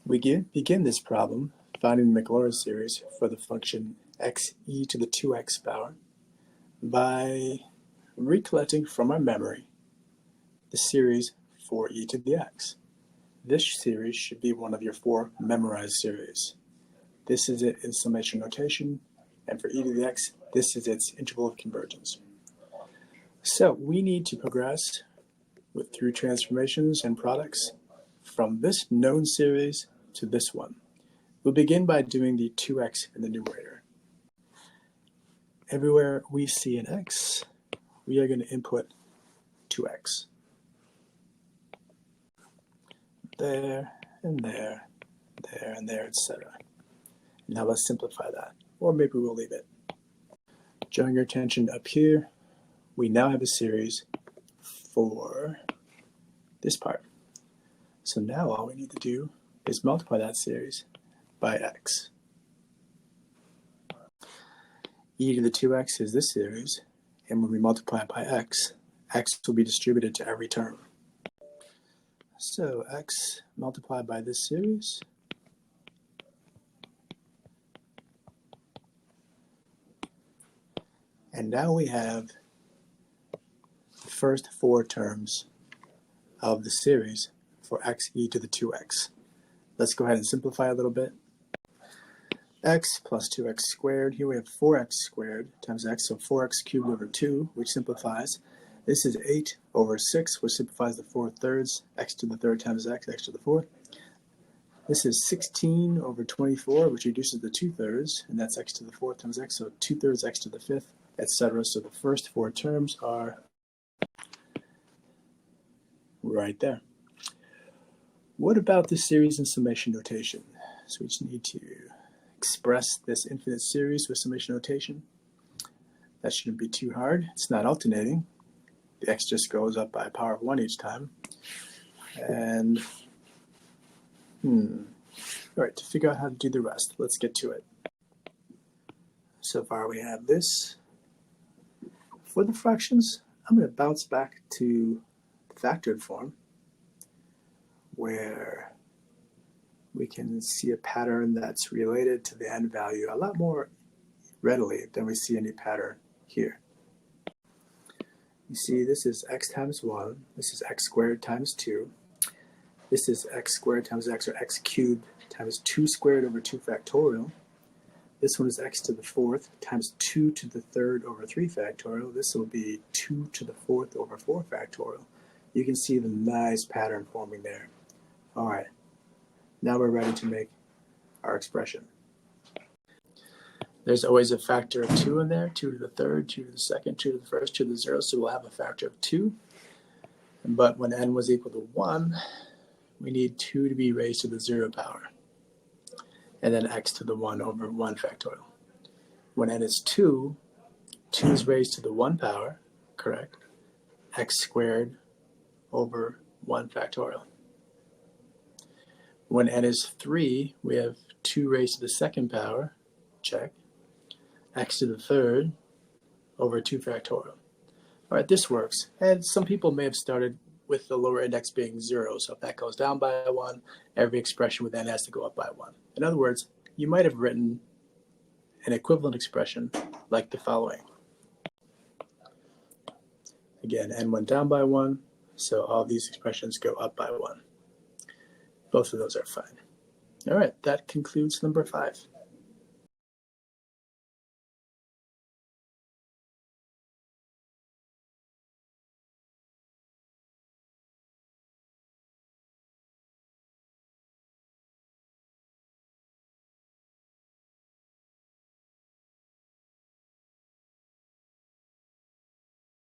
We begin this problem finding the Maclaurin series for the function x e to the 2x power by recollecting from our memory the series for e to the x. This series should be one of your 4 memorized series. This is it in summation notation, and for e to the x, this is its interval of convergence. So we need to progress through transformations and products from this known series to this one. We'll begin by doing the 2x in the numerator. Everywhere we see an x, we are going to input 2x. There, and there, there, and there, etc. Now let's simplify that, or maybe we'll leave it. Drawing your attention up here, we now have a series for this part. So now all we need to do is multiply that series by x. E to the 2x is this series, and when we multiply it by x, x will be distributed to every term. So x multiplied by this series and now we have the first 4 terms of the series for x e to the 2x. Let's go ahead and simplify a little bit. X plus 2x squared. Here we have 4x squared times x, so 4x cubed over 2, which simplifies. This is 8 over 6, which simplifies the 4 thirds. X to the 3rd times x, x to the 4th. This is 16 over 24, which reduces the 2 thirds, and that's x to the 4th times x, so 2 thirds x to the 5th, etc. So the first 4 terms are right there. What about this series in summation notation? So we just need to express this infinite series with summation notation. That shouldn't be too hard. It's not alternating. The x just goes up by a power of 1 each time. And, all right, to figure out how to do the rest, let's get to it. So far we have this. For the fractions, I'm going to bounce back to the factored form, where we can see a pattern that's related to the end value a lot more readily than we see any pattern here. You see, this is x times 1, this is x squared times 2, this is x squared times x, or x cubed times 2 squared over 2 factorial. This one is x to the 4th times 2 to the 3rd over 3 factorial. This will be 2 to the 4th over 4 factorial. You can see the nice pattern forming there. All right, now we're ready to make our expression. There's always a factor of 2 in there, 2 to the 3rd, 2 to the 2nd, 2 to the 1st, 2 to the 0, so we'll have a factor of 2. But when n was equal to 1, we need 2 to be raised to the 0 power, and then x to the 1 over 1 factorial. When n is 2, 2 is raised to the 1 power, correct, x squared over 1 factorial. When n is 3, we have 2 raised to the 2nd power, check, x to the 3rd over 2 factorial. All right, this works. And some people may have started with the lower index being 0, so if that goes down by 1, every expression with n has to go up by 1. In other words, you might have written an equivalent expression like the following. Again, n went down by 1, so all these expressions go up by 1. Both of those are fine. All right, that concludes number 5.